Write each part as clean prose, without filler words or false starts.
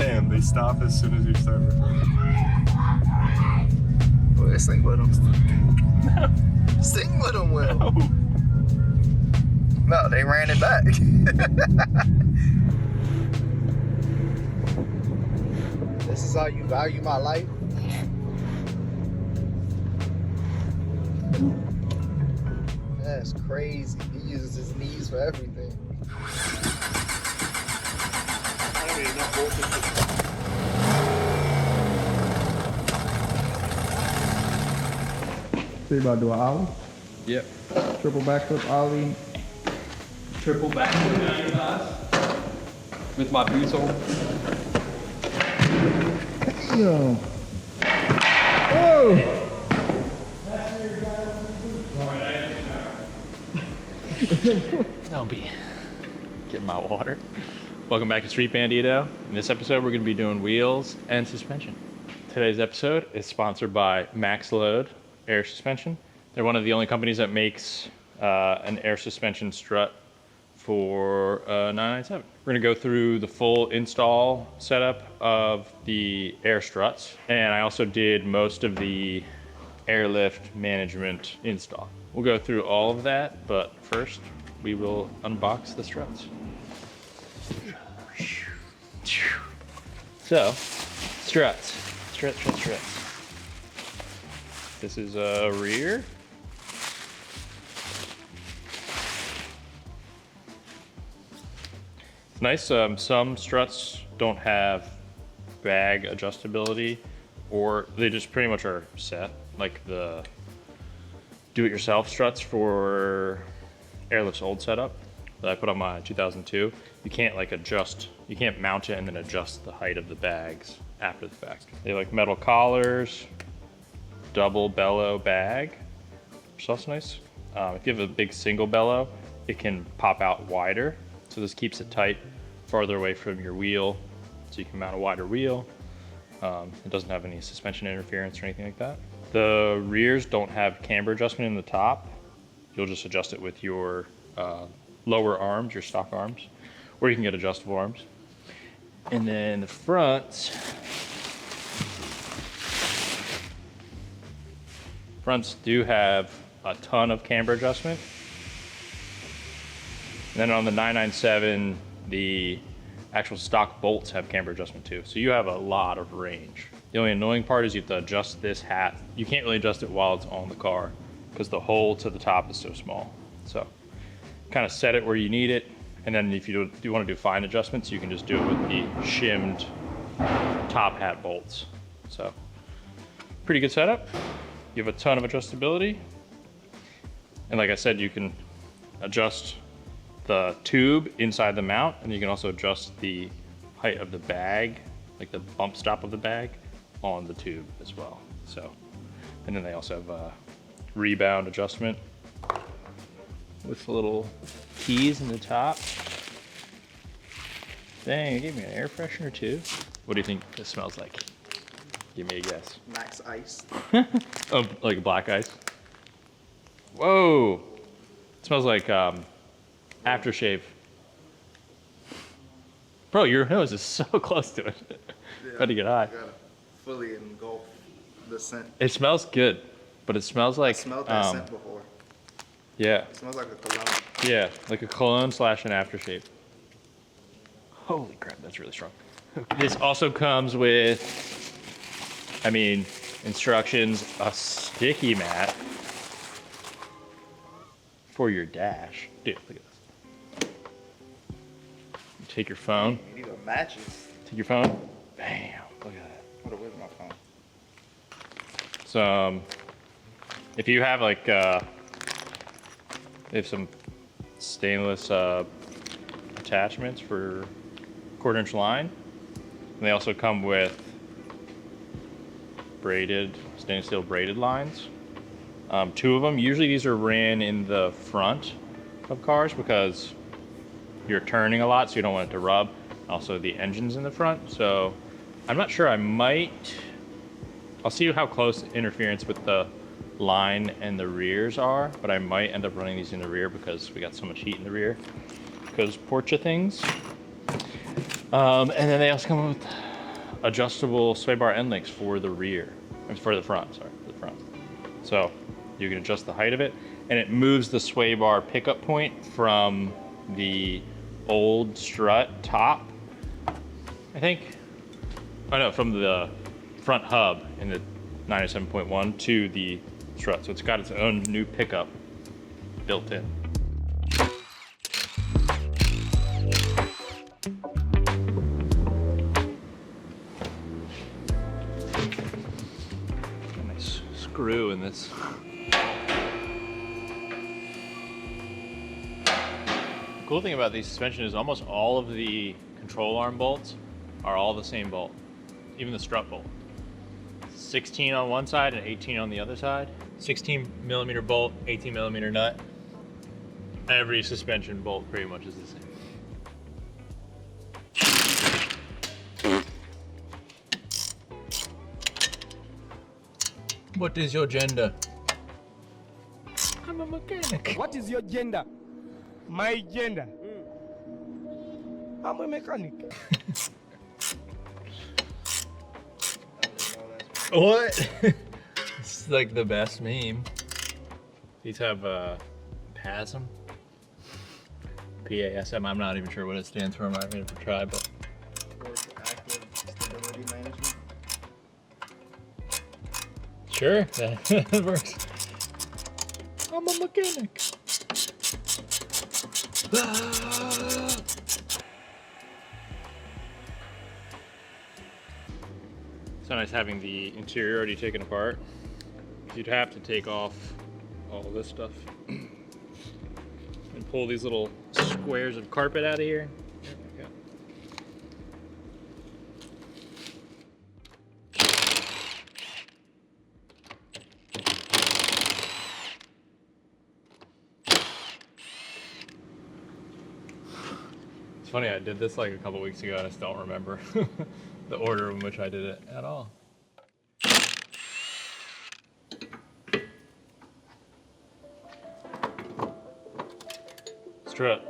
can. They stop as soon as you start recording. Boy, sing with them. Sing with them, Will. No, they ran it back. This is how you value my life? That's crazy. He uses his knees for everything. So you about to do an ollie? Yep. Triple backflip ollie. Triple backflip 95 with my boots on. Damn. Oh! Don't be getting my water. Welcome back to Street Bandito. In this episode, we're going to be doing wheels and suspension. Today's episode is sponsored by Max Load Air Suspension. They're one of the only companies that makes an air suspension strut for 997. We're going to go through the full install setup of the air struts, and I also did most of the airlift management install. We'll go through all of that, but first we will unbox the struts. So, struts. This is a rear. It's nice. Some struts don't have bag adjustability, or they just pretty much are set, like the do-it-yourself struts for Airlift's old setup that I put on my 2002. You can't like adjust, you can't mount it and then adjust the height of the bags after the fact. They like metal collars, double bellow bag, which is also nice. If you have a big single bellow, it can pop out wider. So this keeps it tight farther away from your wheel, so you can mount a wider wheel. It doesn't have any suspension interference or anything like that. The rears don't have camber adjustment in the top. You'll just adjust it with your lower arms, your stock arms, or you can get adjustable arms. And then the fronts do have a ton of camber adjustment. And then on the 997, the actual stock bolts have camber adjustment too. So you have a lot of range. The only annoying part is you have to adjust this hat. You can't really adjust it while it's on the car because the hole to the top is so small. So kind of set it where you need it. And then if you do want to do fine adjustments, you can just do it with the shimmed top hat bolts. So pretty good setup. You have a ton of adjustability. And like I said, you can adjust the tube inside the mount, and you can also adjust the height of the bag, like the bump stop of the bag, on the tube as well. So, and then they also have a rebound adjustment with little keys in the top. Dang, it gave me an air freshener too. What do you think this smells like? Give me a guess. Max Ice. Oh, like black ice. Whoa, it smells like aftershave. Bro, your nose is so close to it. Yeah, About to get high. gotta fully engulf the scent. It smells good, but it smells like I smelled that scent before. yeah, It smells like a cologne. yeah, like a cologne / an aftershave. Holy crap, that's really strong. This also comes with, I mean, instructions, a sticky mat for your dash. Dude, look at this. You take your phone. You need a matches. Take your phone. Bam. Look at that. Put it with my phone. Some, if you have like, they have some stainless attachments for 1/4" line. And they also come with braided, stainless steel braided lines. 2 of them. Usually these are ran in the front of cars because you're turning a lot, so you don't want it to rub. Also, the engine's in the front, so I'm not sure. I'll see how close interference with the line and the rears are, but I might end up running these in the rear because we got so much heat in the rear because Porsche things. And then they also come with adjustable sway bar end links for the rear, for the front, sorry, for the front. So you can adjust the height of it, and it moves the sway bar pickup point from the old strut top, I think. Oh no, from the front hub in the 907.1 to the strut. So it's got its own new pickup built in. A nice screw in this. The cool thing about these suspension is almost all of the control arm bolts are all the same bolt, even the strut bolt. 16 on one side and 18 on the other side. 16 millimeter bolt, 18 millimeter nut. Every suspension bolt pretty much is the same. What is your gender? I'm a mechanic. What is your gender? My gender. I'm a mechanic. What? It's like the best meme. These have PASM. PASM. I'm not even sure what it stands for. I'm not going to try, but. Porsche Active Stability Management. Sure, that works. I'm a mechanic. It's so nice having the interior already taken apart. You'd have to take off all this stuff and pull these little squares of carpet out of here. There we go. It's funny, I did this like a couple weeks ago and I still don't remember the order in which I did it at all. Strut.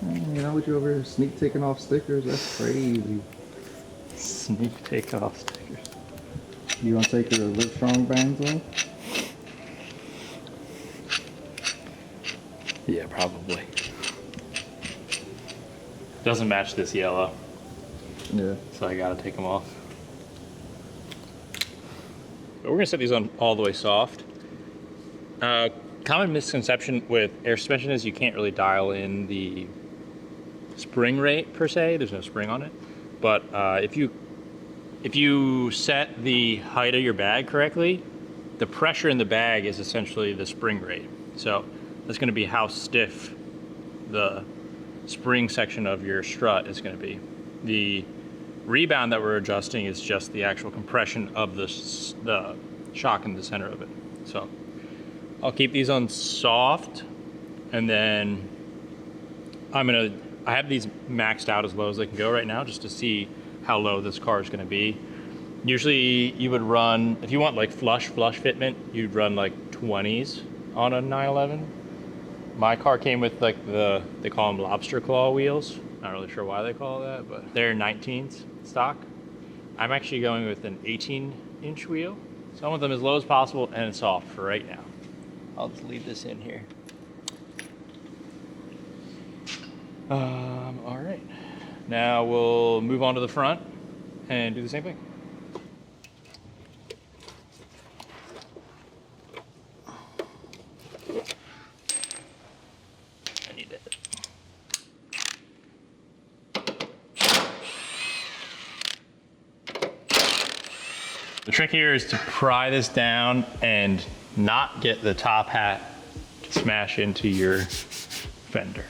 You know what, you over here sneak taking off stickers? That's crazy. Sneak take off stickers. You want to take your Live Strong bands off? Yeah, probably. Doesn't match this yellow, Yeah. so I gotta take them off. But we're gonna set these on all the way soft. Common misconception with air suspension is you can't really dial in the spring rate per se. There's no spring on it. But if you set the height of your bag correctly, the pressure in the bag is essentially the spring rate. So that's going to be how stiff the spring section of your strut is going to be. The rebound that we're adjusting is just the actual compression of the shock in the center of it. So I'll keep these on soft, and then I have these maxed out as low as they can go right now, just to see how low this car is going to be. Usually you would run, if you want like flush fitment, you'd run like 20s on a 911. My car came with like they call them lobster claw wheels. Not really sure why they call it that, but they're 19s stock. I'm actually going with an 18-inch wheel. So I want them as low as possible and soft for right now. I'll just leave this in here. All right. Now we'll move on to the front and do the same thing. I need it. The trick here is to pry this down and not get the top hat to smash into your fender.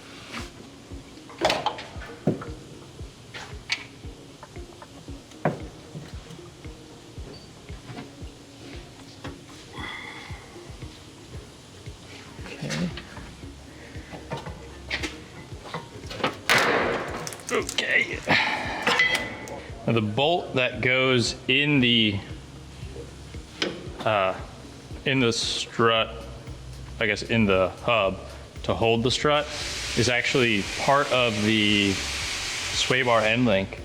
Okay. Now the bolt that goes in the in the strut, I guess in the hub to hold the strut is actually part of the sway bar end link,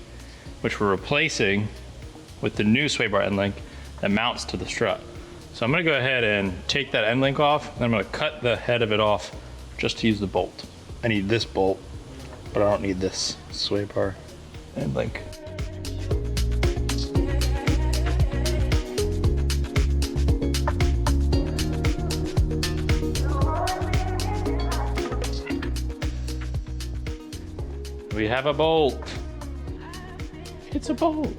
which we're replacing with the new sway bar end link that mounts to the strut. So I'm gonna go ahead and take that end link off, and I'm gonna cut the head of it off just to use the bolt. I need this bolt, but I don't need this sway bar end link. We have a bolt. It's a bolt.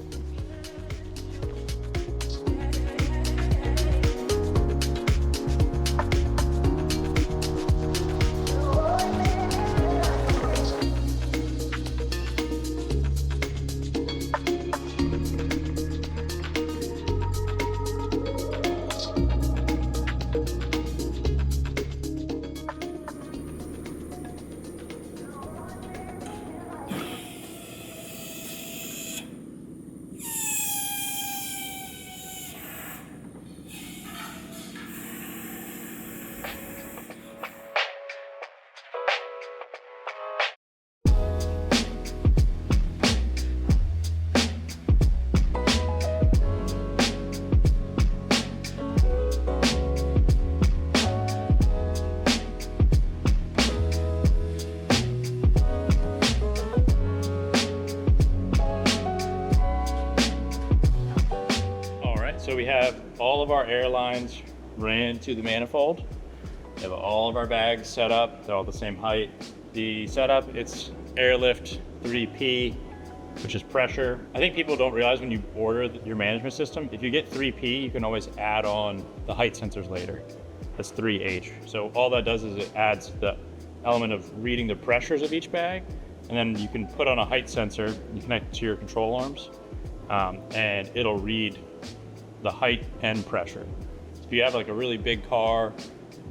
So we have all of our air lines ran to the manifold. We have all of our bags set up. They're all the same height. The setup, it's airlift 3P, which is pressure. I think people don't realize when you order your management system, if you get 3P, you can always add on the height sensors later. That's 3H. So all that does is it adds the element of reading the pressures of each bag, and then you can put on a height sensor, you connect it to your control arms, and it'll read the height and pressure. So if you have like a really big car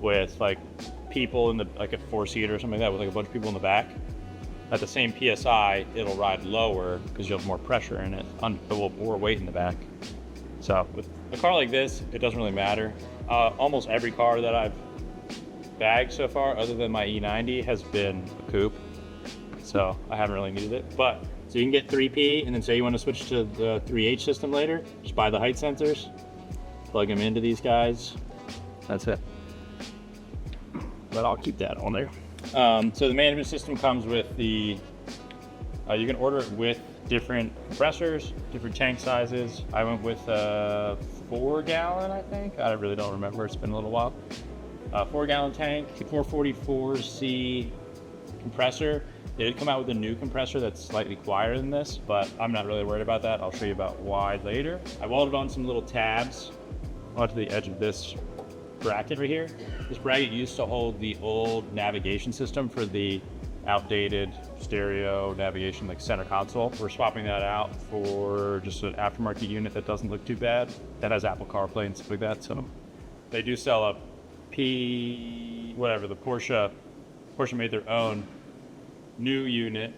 with like people in the, like a 4-seater or something like that, with like a bunch of people in the back, at the same PSI, it'll ride lower because you'll have more pressure in it, or weight in the back. So with a car like this, it doesn't really matter. Almost every car that I've bagged so far, other than my E90, has been a coupe. So I haven't really needed it. But so you can get 3P, and then say you want to switch to the 3H system later, just buy the height sensors, plug them into these guys. That's it. But I'll keep that on there. So the management system comes with the, you can order it with different compressors, different tank sizes. I went with a 4-gallon, I think. I really don't remember, it's been a little while. 4-gallon tank, 444C compressor. They did come out with a new compressor that's slightly quieter than this, but I'm not really worried about that. I'll show you about why later. I welded on some little tabs onto the edge of this bracket right here. This bracket used to hold the old navigation system for the outdated stereo navigation, like center console. We're swapping that out for just an aftermarket unit that doesn't look too bad, that has Apple CarPlay and stuff like that. So they do sell a the Porsche made their own new unit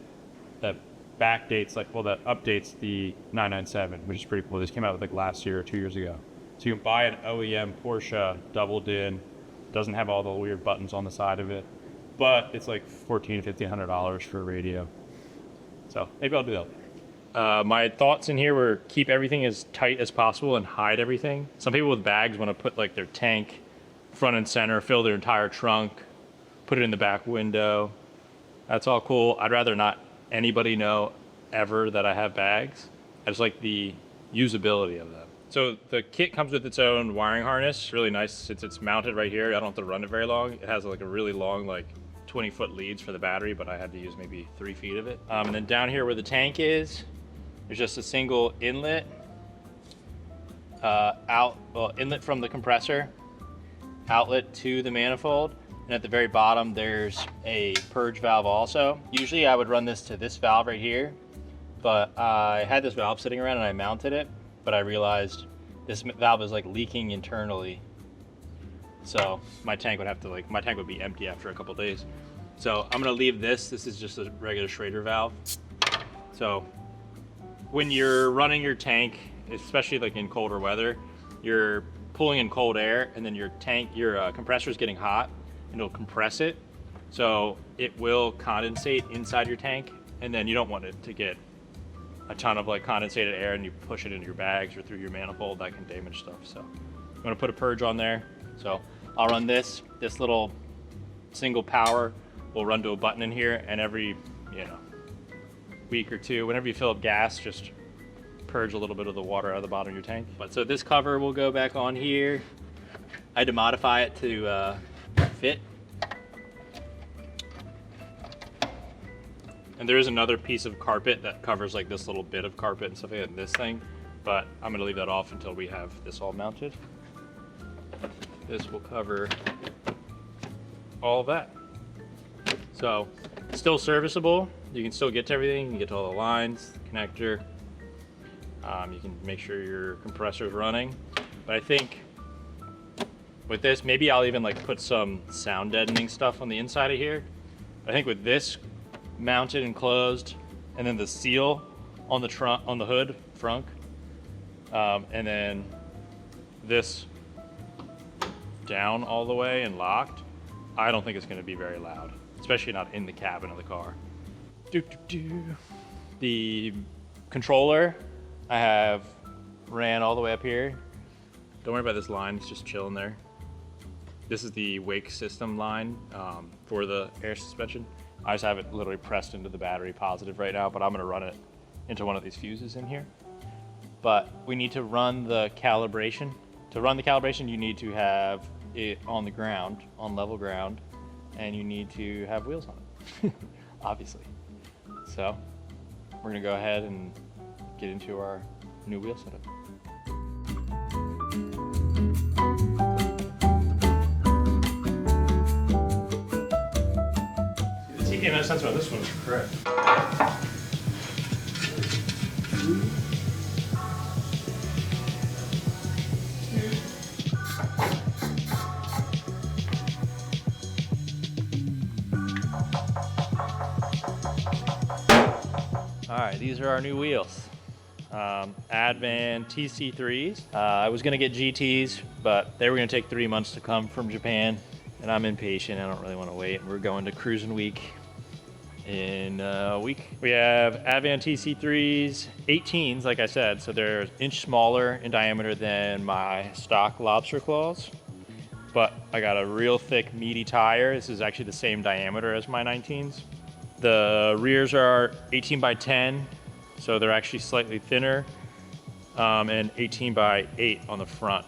that backdates, that updates the 997, which is pretty cool. This came out like last year or 2 years ago. So you can buy an OEM Porsche doubled in, doesn't have all the weird buttons on the side of it, but it's like $1,500 for a radio. So maybe I'll do that. My thoughts in here were keep everything as tight as possible and hide everything. Some people with bags want to put like their tank front and center, fill their entire trunk, put it in the back window. That's all cool. I'd rather not anybody know ever that I have bags. I just like the usability of them. So the kit comes with its own wiring harness. Really nice since it's mounted right here. I don't have to run it very long. It has like a really long, like 20-foot leads for the battery, but I had to use maybe 3 feet of it. And then down here where the tank is, there's just a single inlet, inlet from the compressor, outlet to the manifold. And at the very bottom, there's a purge valve also. Usually I would run this to this valve right here, but I had this valve sitting around and I mounted it, but I realized this valve is like leaking internally. So my tank would be empty after a couple days. So I'm gonna leave this. This is just a regular Schrader valve. So when you're running your tank, especially like in colder weather, you're pulling in cold air, and then your compressor is getting hot, and it'll compress it. So it will condensate inside your tank, and then you don't want it to get a ton of like condensated air and you push it into your bags or through your manifold. That can damage stuff. So I'm gonna put a purge on there. So I'll run this little single power will run to a button in here, and every week or two, whenever you fill up gas, just purge a little bit of the water out of the bottom of your tank. But so this cover will go back on here. I had to modify it to fit. And there is another piece of carpet that covers like this little bit of carpet and stuff like that in this thing, but I'm gonna leave that off until we have this all mounted. This will cover all of that. So still serviceable. You can still get to everything. You can get to all the lines, the connector. You can make sure your compressor is running. But I think with this, maybe I'll even like put some sound deadening stuff on the inside of here. I think with this mounted and closed, and then the seal on the trunk, on the hood front, and then this down all the way and locked, I don't think it's going to be very loud, especially not in the cabin of the car. The controller I have ran all the way up here. Don't worry about this line, it's just chilling there. This is the wake system line for the air suspension. I just have it literally pressed into the battery positive right now, but I'm gonna run it into one of these fuses in here. But we need to run the calibration. To run the calibration, you need to have it on the ground, on level ground, and you need to have wheels on it, obviously. So we're gonna go ahead and get into our new wheel setup. The TPMS sensor on this one is correct. All right, these are our new wheels. Advan TC3s. I was gonna get GTs, but they were gonna take 3 months to come from Japan, and I'm impatient. I don't really want to wait. We're going to Cruising Week in a week. We have Advan TC3s, 18s, like I said, so they're an inch smaller in diameter than my stock lobster claws, but I got a real thick, meaty tire. This is actually the same diameter as my 19s. The rears are 18 by 10, so they're actually slightly thinner, and 18 by 8 on the front,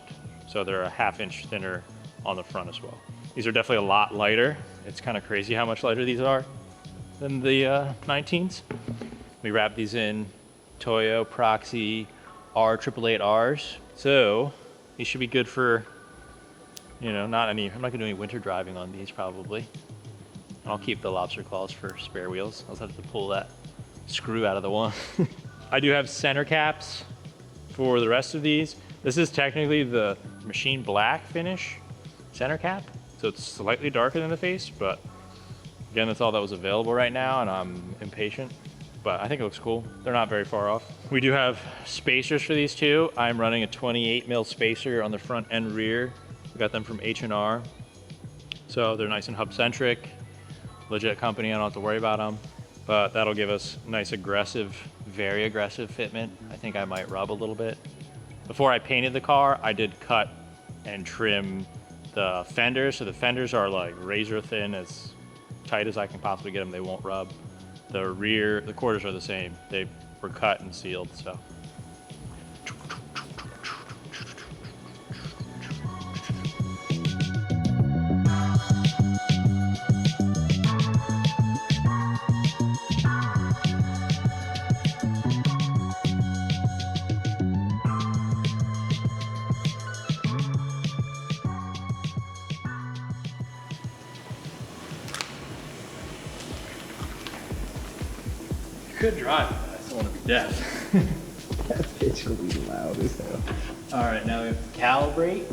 so they're a ½ inch thinner on the front as well. These are definitely a lot lighter. It's kind of crazy how much lighter these are than the 19s. We wrap these in Toyo Proxy R888Rs, so these should be good for, I'm not gonna do any winter driving on these probably. I'll keep the lobster claws for spare wheels. I'll just have to pull that screw out of the one. I do have center caps for the rest of these. This is technically the machine black finish center cap, so it's slightly darker than the face, but again, that's all that was available right now, and I'm impatient, but I think it looks cool. They're not very far off. We do have spacers for these two. I'm running a 28 mil spacer on the front and rear. We got them from H&R, so they're nice and hub-centric. Legit company, I don't have to worry about them, but that'll give us nice aggressive, very aggressive fitment. I think I might rub a little bit. Before I painted the car, I did cut and trim the fenders, so the fenders are like razor thin, as tight as I can possibly get them. They won't rub. The quarters are the same. They were cut and sealed, so. Could drive, but I still want to be deaf. That bitch will be loud as hell. All right, now we have to calibrate.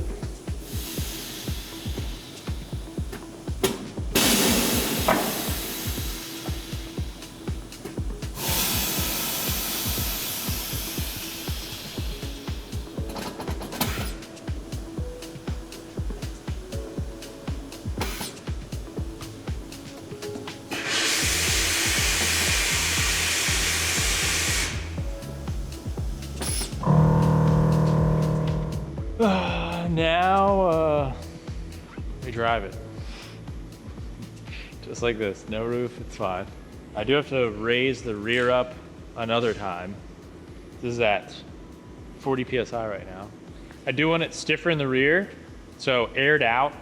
drive it. Just like this, no roof, it's fine. I do have to raise the rear up another time. This is at 40 PSI right now. I do want it stiffer in the rear, so aired out,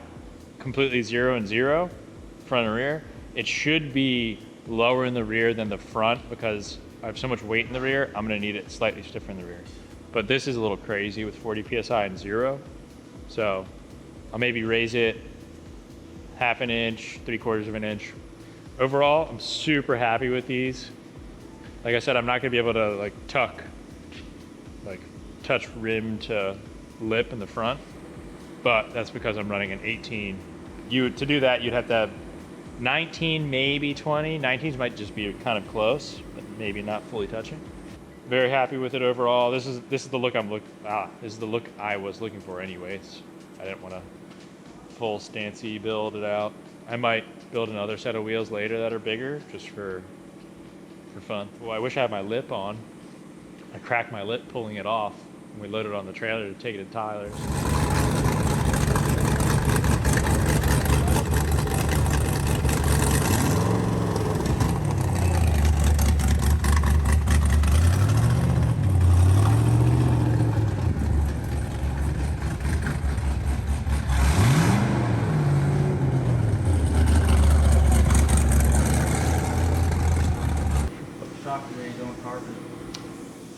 completely 0 and 0, front and rear. It should be lower in the rear than the front because I have so much weight in the rear, I'm gonna need it slightly stiffer in the rear. But this is a little crazy with 40 PSI and 0. So I'll maybe raise it 1/2 inch, 3/4 of an inch. Overall, I'm super happy with these. Like I said, I'm not gonna be able to like touch rim to lip in the front, but that's because I'm running an 18. To do that, you'd have to have 19, maybe 20. 19s might just be kind of close, but maybe not fully touching. Very happy with it overall. This is the look this is the look I was looking for anyways. I didn't want to full stancy build it out. I might build another set of wheels later that are bigger just for fun. Well, I wish I had my lip on. I cracked my lip pulling it off when we loaded it on the trailer to take it to Tyler's.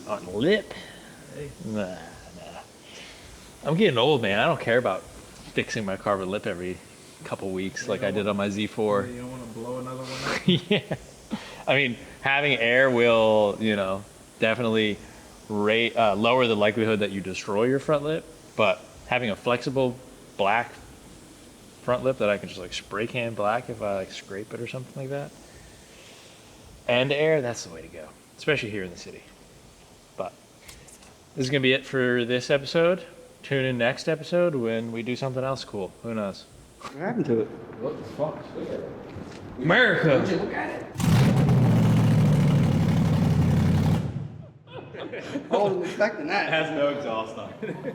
On lip? Nah. I'm getting old, man. I don't care about fixing my carbon lip every couple weeks like I did on my Z4. You don't want to blow another one up? Yeah. I mean, having air will, definitely lower the likelihood that you destroy your front lip, but having a flexible black front lip that I can just like spray can black if I like scrape it or something like that, and air, that's the way to go, especially here in the city. But this is gonna be it for this episode. Tune in next episode when we do something else cool. Who knows? What happened to it? What the fuck? America! Look at it. I wasn't expecting that. It has no exhaust on it.